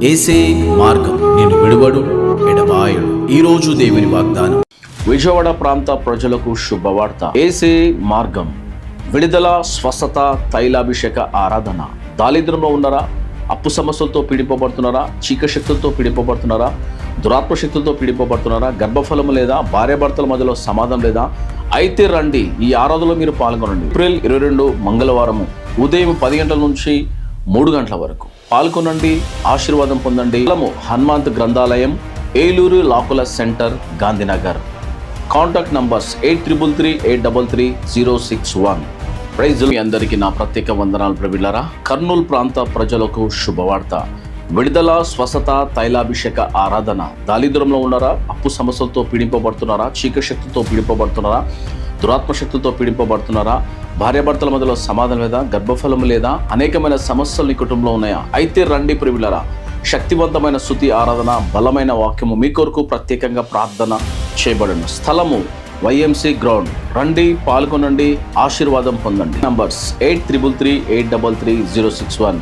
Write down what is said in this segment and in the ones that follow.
ఏసే మార్గం నేను విడువడు ఎడబాయడు. ఈరోజు దేవుని వాగ్దానం. విజయవాడ ప్రాంత ప్రజలకు శుభవార్త. ఏసే మార్గం విడుదల, స్వస్థత, తైలాభిషేక ఆరాధన. దారిద్ర్యంలో ఉన్నారా? అప్పు సమస్యలతో పీడింపబడుతున్నారా? చీకటి శక్తులతో పీడింపబడుతున్నారా? దురాత్మ శక్తులతో పీడింపబడుతున్నారా? గర్భఫలము లేదా? భార్యాభర్తల మధ్యలో సమాధానం లేదా? అయితే రండి, ఈ ఆరాధనలో మీరు పాల్గొనండి. ఏప్రిల్ 22 మంగళవారము ఉదయం 10 గంటల నుంచి 3 గంటల వరకు పాల్గొనండి, ఆశీర్వాదం పొందండి. హనుమంత్ గ్రంథాలయం, Eluru Lakula centre, Gandhinagar. Contact numbers 8338333061. Praise. మీ అందరికీ నా ప్రత్యేక వందనాలు ప్రియులారా. కర్నూలు ప్రాంత ప్రజలకు శుభవార్త. విడుదల, స్వస్థత, తైలాభిషేక ఆరాధన. దారిద్ర్యంలో ఉన్నారా? అప్పు సమస్యలతో పీడింపబడుతున్నారా? చీకటి శక్తితో పీడింపబడుతున్నారా? దురాత్మ శక్తితో పీడింపబడుతున్నారా? భార్యాభర్తల మధ్యలో సమాధానం లేదా? గర్భఫలం లేదా? అనేకమైన సమస్యలు నీ కుటుంబంలో ఉన్నాయా? అయితే రండి ప్రియులారా. శక్తివంతమైన స్తుతి ఆరాధన, బలమైన వాక్యము మీ కొరకు ప్రత్యేకంగా ప్రార్థన చేయబడును. స్థలము YMC గ్రౌండ్. రండి, పాల్గొనండి, ఆశీర్వాదం పొందండి. నంబర్స్ 8338333061,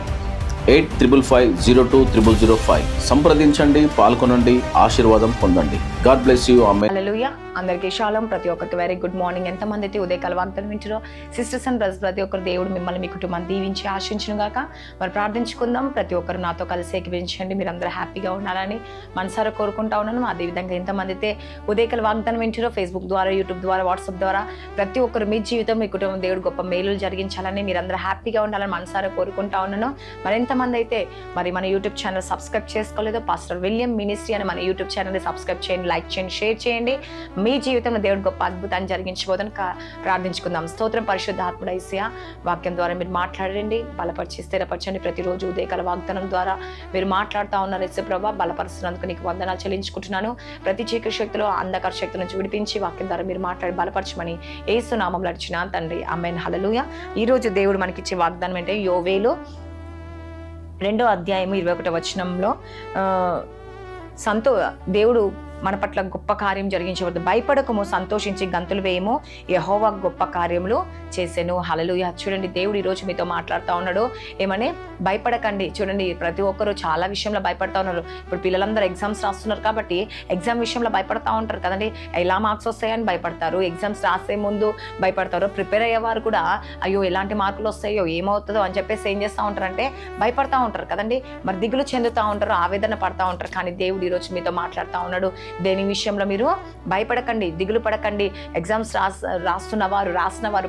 85502005. సంప్రదించండి, పాల్గొనండి, ఆశీర్వాదం పొందండి. God bless you. Amen. Hallelujah. అందరికీ షాలోం. ప్రతి ఒక్కరికి వెరీ గుడ్ మార్నింగ్. ఎంతమంది అయితే ఉదయకాల వాగ్దానం వింటారో సిస్టర్స్ అండ్ బ్రదర్స్, ప్రతి ఒక్కరు దేవుడు మిమ్మల్ని మీ కుటుంబాన్ని దీవించి ఆశించును గాక. మరి ప్రార్థించుకుందాం. ప్రతి ఒక్కరు నాతో కలిసి ఏకీభవించండి. మీరు అందరూ హ్యాపీగా ఉండాలని మనసారా కోరుకుంటా ఉన్నాను. అదేవిధంగా ఎంతమంది అయితే ఉదయకాల వాగ్దానం వింటారో ఫేస్బుక్ ద్వారా, యూట్యూబ్ ద్వారా, వాట్సాప్ ద్వారా ప్రతి ఒక్కరు మీ జీవితం, మీ కుటుంబం దేవుడు గొప్ప మేలులు జరిగించాలని, మీరు అందరూ హ్యాపీగా ఉండాలని మనసారా కోరుకుంటా ఉన్నాను. మరి ఎంతమంది అయితే మరి మన యూట్యూబ్ ఛానల్ సబ్స్క్రైబ్ చేసుకోలేదో, పాస్టర్ విలియం మినిస్ట్రీ అని మన యూట్యూబ్ ఛానల్ని సబ్స్క్రైబ్ చేయండి, లైక్ చేయండి, షేర్ చేయండి. మీ జీవితంలో దేవుడు గొప్ప అద్భుతాన్ని జరిగించబోదని ప్రార్థించుకుందాం. స్తోత్రం. పరిశుద్ధ ఆత్ముడ యేసయ్యా, వాక్యం ద్వారా మీరు మాట్లాడండి, బలపరిచి స్థిరపరచండి. ప్రతిరోజు ఉదయకాల వాగ్దానం ద్వారా మీరు మాట్లాడుతూ ఉన్నారు. యేసు ప్రభువా, బలపరుస్తున్నందుకు నీకు వందనాలు చెల్లించుకుంటున్నాను. ప్రతి చీకటి శక్తిలో, అంధకార శక్తి నుంచి విడిపించి వాక్యం ద్వారా మీరు మాట్లాడి బలపరచమని యేసు నామములో అర్చున్నా తండ్రి. ఆమేన్. హల్లెలూయా. ఈరోజు దేవుడు మనకిచ్చే వాగ్దానం అంటే యోవేలు 2వ అధ్యాయం 21వ వచనంలో దేవుడు మన పట్ల గొప్ప కార్యం జరిగించవద్దు, భయపడకము, సంతోషించి గంతులు వేయము, యెహోవా గొప్ప కార్యములు చేసెను. హల్లెలూయా. చూడండి, దేవుడు ఈరోజు మీతో మాట్లాడుతూ ఉన్నాడు. ఏమని? భయపడకండి. చూడండి, ప్రతి ఒక్కరు చాలా విషయంలో భయపడతా ఉన్నారు. ఇప్పుడు పిల్లలందరూ ఎగ్జామ్స్ రాస్తున్నారు కాబట్టి ఎగ్జామ్ విషయంలో భయపడతా ఉంటారు కదండి. ఎలా మార్క్స్ వస్తాయని భయపడతారు, ఎగ్జామ్స్ రాసే ముందు భయపడతారు. ప్రిపేర్ అయ్యేవారు కూడా అయ్యో ఎలాంటి మార్కులు వస్తాయో, ఏమవుతుందో అని చెప్పేసి ఏం చేస్తూ ఉంటారంటే భయపడతా ఉంటారు కదండి. మరి దిగులు చెందుతూ ఉంటారు, ఆవేదన పడతా ఉంటారు. కానీ దేవుడు ఈరోజు మీతో మాట్లాడుతూ ఉన్నాడు. దేని విషయంలో మీరు భయపడకండి, దిగులు పడకండి. ఎగ్జామ్స్ రాసిన వారు,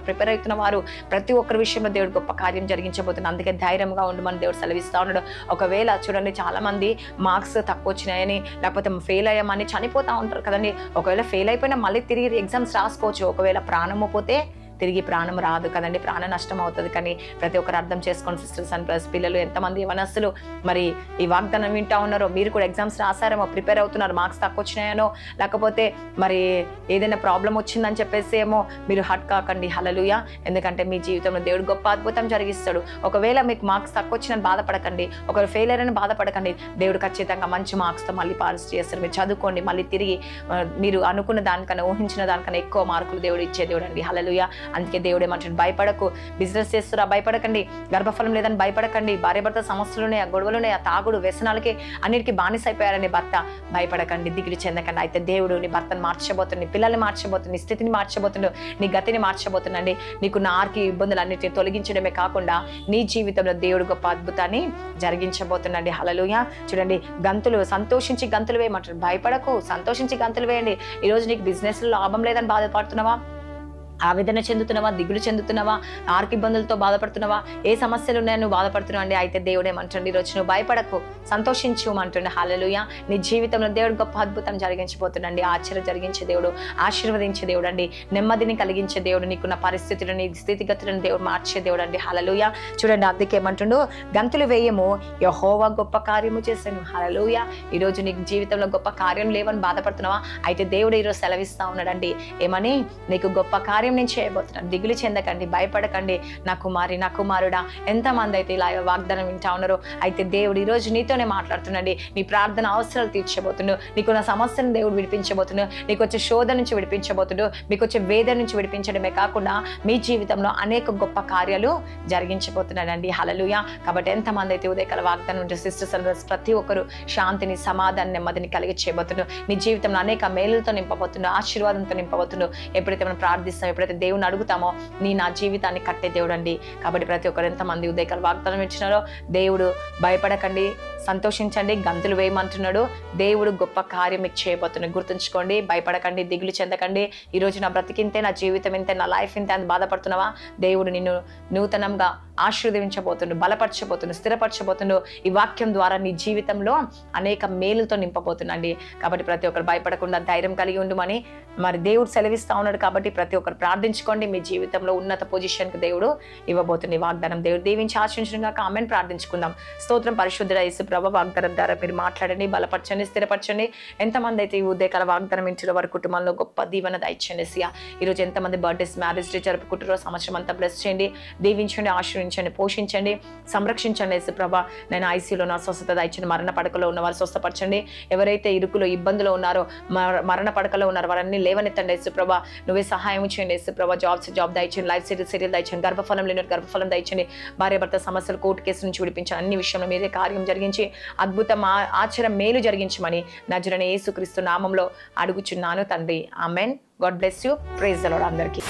ప్రిపేర్ అవుతున్న వారు ప్రతి ఒక్కరి విషయంలో దేవుడు గొప్ప కార్యం జరిగించబోతున్నారు. అందుకే ధైర్యంగా ఉండమని దేవుడు సెలవిస్తూ ఉన్నాడు. ఒకవేళ చూడండి, చాలా మంది మార్క్స్ తక్కువ వచ్చినాయని లేకపోతే ఫెయిల్ అయ్యామని చనిపోతూ ఉంటారు కదండి. ఒకవేళ ఫెయిల్ అయిపోయినా మళ్ళీ తిరిగి ఎగ్జామ్స్ రాసుకోవచ్చు. ఒకవేళ ప్రాణము పోతే తిరిగి ప్రాణం రాదు కదండి, ప్రాణ నష్టం అవుతుంది. కానీ ప్రతి ఒక్కరు అర్థం చేసుకోండి సిస్టర్స్ అండ్ బ్రదర్స్. పిల్లలు ఎంతమంది యవనస్తులు మరి ఈ వాగ్దానం వింటా ఉన్నారో, మీరు కూడా ఎగ్జామ్స్ రాసారేమో, ప్రిపేర్ అవుతున్నారు, మార్క్స్ తక్కువ వచ్చినాయనో లేకపోతే మరి ఏదైనా ప్రాబ్లం వచ్చిందని చెప్పేసి ఏమో మీరు హట్ కాకండి. హల్లెలూయా. ఎందుకంటే మీ జీవితంలో దేవుడు గొప్ప అద్భుతం జరిగిస్తాడు. ఒకవేళ మీకు మార్క్స్ తక్కువ వచ్చినని బాధపడకండి, ఒకవేళ ఫెయిల్ అయ్యారని బాధపడకండి. దేవుడు ఖచ్చితంగా మంచి మార్క్స్తో మళ్ళీ పాస్ చేస్తారు. మీరు చదువుకోండి, మళ్ళీ తిరిగి మీరు అనుకున్న దానికన్నా, ఊహించిన దానికన్నా ఎక్కువ మార్కులు దేవుడు ఇచ్చే దేవుడు అండి. హల్లెలూయా. అందుకే దేవుడు ఏమంటాడు? భయపడకు. బిజినెస్ చేస్తురా, భయపడకండి. గర్భఫలం లేదని భయపడకండి. భార్యాభర్త సమస్యలున్నాయి, గొడవలున్నాయి, తాగుడు వ్యసనాలకి అన్నిటికీ బానిసైపోయారని భర్త, భయపడకండి, దిగులు చెందకండి. అయితే దేవుడు నీ భర్తను మార్చబోతుంది, నీ పిల్లల్ని మార్చబోతుంది, నీ స్థితిని మార్చబోతుండు, నీ గతిని మార్చబోతుండండి. నీకు ఆర్థిక ఇబ్బందులు అన్నిటిని తొలగించడమే కాకుండా నీ జీవితంలో దేవుడు గొప్ప అద్భుతాన్ని జరిగించబోతుండండి. హల్లెలూయా. చూడండి, గంతులు, సంతోషించి గంతులు వేయమంటారు. భయపడకు, సంతోషించి గంతులు వేయండి. ఈరోజు నీకు బిజినెస్లో లాభం లేదని బాధపడుతున్నావా? ఆవేదన చెందుతున్నావా? దిగులు చెందుతున్నావా? ఆర్థిక ఇబ్బందులతో బాధపడుతున్నావా? ఏ సమస్యలు ఉన్నాయో నువ్వు బాధపడుతున్నావు అండి. అయితే దేవుడు ఏమంటుండే? ఈరోజు నువ్వు భయపడకు, సంతోషించు అంటుండే. హల్లెలూయా. నీ జీవితంలో దేవుడు గొప్ప అద్భుతం జరిగించబోతుండండి. ఆశ్చర్య జరిగించే దేవుడు, ఆశీర్వదించే దేవుడు అండి, నెమ్మదిని కలిగించే దేవుడు, నీకున్న పరిస్థితులను, నీ స్థితిగతులను దేవుడు మార్చే దేవుడు అండి. హల్లెలూయా. చూడండి, అందుకే ఏమంటుండు? గంతులు వేయము, యెహోవా గొప్ప కార్యము చేశాను. హల్లెలూయా. ఈరోజు నీకు జీవితంలో గొప్ప కార్యం లేవని బాధపడుతున్నావా? అయితే దేవుడు ఈరోజు సెలవిస్తా ఉన్నాడండి. ఏమని? నీకు గొప్ప కార్యం కార్యం నేను చేయబోతున్నాను, దిగులు చెందకండి, భయపడకండి నా కుమారి నా కుమారుడా. ఎంతమంది అయితే ఇలా వాగ్దానం వింటా ఉన్నారో, అయితే దేవుడు ఈరోజు నీతోనే మాట్లాడుతున్నాండి. నీ ప్రార్థన అవసరాలు తీర్చబోతున్నాడు, నీకు నా సమస్యను దేవుడు విడిపించబోతున్నాడు, నీకు వచ్చే శోధ నుంచి విడిపించబోతున్నాడు, మీకు వచ్చే వేదన నుంచి విడిపించడమే కాకుండా మీ జీవితంలో అనేక గొప్ప కార్యాలు జరిగించబోతున్నాడండి. హల్లెలూయా. కాబట్టి ఎంతమంది అయితే ఉదయకాల వాగ్దానం ఉంటే సిస్టర్స్ అందరూ ప్రతి ఒక్కరు శాంతిని, సమాధానం, నెమ్మదిని కలిగి చేయబోతున్నాడు. నీ జీవితంలో అనేక మేలులతో నింపబోతున్నాడు, ఆశీర్వాదంతో నింపబోతున్నాడు. ఎప్పుడైతే మనం ప్రార్థిస్తామో, ఎప్పుడైతే దేవుని అడుగుతామో, నా జీవితాన్ని కట్టే దేవుడు అండి. కాబట్టి ప్రతి ఒక్కరు ఎంతమంది ఉదయకాల వాగ్దానం ఇచ్చినారో, దేవుడు భయపడకండి, సంతోషించండి, గంతులు వేయమంటున్నాడు. దేవుడు గొప్ప కార్యం మీకు చేయబోతున్నాడు. గుర్తుంచుకోండి, భయపడకండి, దిగులు చెందకండి. ఈరోజు నా బ్రతికింతే, నా జీవితం ఇంతే, నా లైఫ్ ఇంతే అని బాధపడుతున్నావా? దేవుడు నిన్ను నూతనంగా ఆశీర్వదించబోతుండు, బలపరచబోతుండు, స్థిరపరచబోతుండు. ఈ వాక్యం ద్వారా నీ జీవితంలో అనేక మేలుతో నింపబోతుందండి. కాబట్టి ప్రతి ఒక్కరు భయపడకుండా ధైర్యం కలిగి ఉండమని మరి దేవుడు సెలవిస్తా ఉన్నాడు. కాబట్టి ప్రతి ఒక్కరు ప్రార్థించుకోండి, మీ జీవితంలో ఉన్నత పొజిషన్కి దేవుడు ఇవ్వబోతుంది వాగ్దానం. దేవుడు దీవించి ఆశించగా కామెంట్ ప్రార్థించుకుందాం. స్తోత్రం పరిశుద్ధుడ యేసు ప్రభు, వాగ్దానం ద్వారా మీరు మాట్లాడండి, బలపరచండి, స్థిరపరచండి. ఎంతమంది అయితే ఈ ఉదయకాల వాగ్దానం ఇచ్చిన వారి కుటుంబంలో గొప్ప దీవెన దయచేయండి. ఈరోజు ఎంతమంది బర్త్డేస్, మ్యారేజ్ డే జరుపుకుంటారో సంవత్సరం అంతా బ్లెస్ చేయండి, దీవించండి, ఆశ్రయించండి, పోషించండి, సంరక్షించండి. యేసు ప్రభు, నేను ఐసీయూలో నా స్వస్థత దయచండి, మరణ పడకలో ఉన్న వారు స్వస్థపరచండి. ఎవరైతే ఇరుకులో ఇబ్బందులో ఉన్నారో, మరణ పడకలో ఉన్నారో వారన్నీ లేవనెత్తండి. యేసు ప్రభు, నువ్వే సహాయం చేయండి. యేసు ప్రభు, జాబ్ దయచండి, లైఫ్ సీరియల్ దయచండి, గర్భఫలం లేని గర్భఫలం దయచండి, భార్య భర్త సమస్యలు, కోర్టు కేసు నుంచి విడిపించండి. అన్ని విషయంలో మీరే కార్యం జరిగించి అద్భుతం, ఆశ్చర్యం, మేలు జరిగించమని నజరేయుడైన యేసుక్రీస్తు నామంలో అడుగుచున్నాను తండ్రి. Amen. God bless you. Praise the Lord అందరికీ.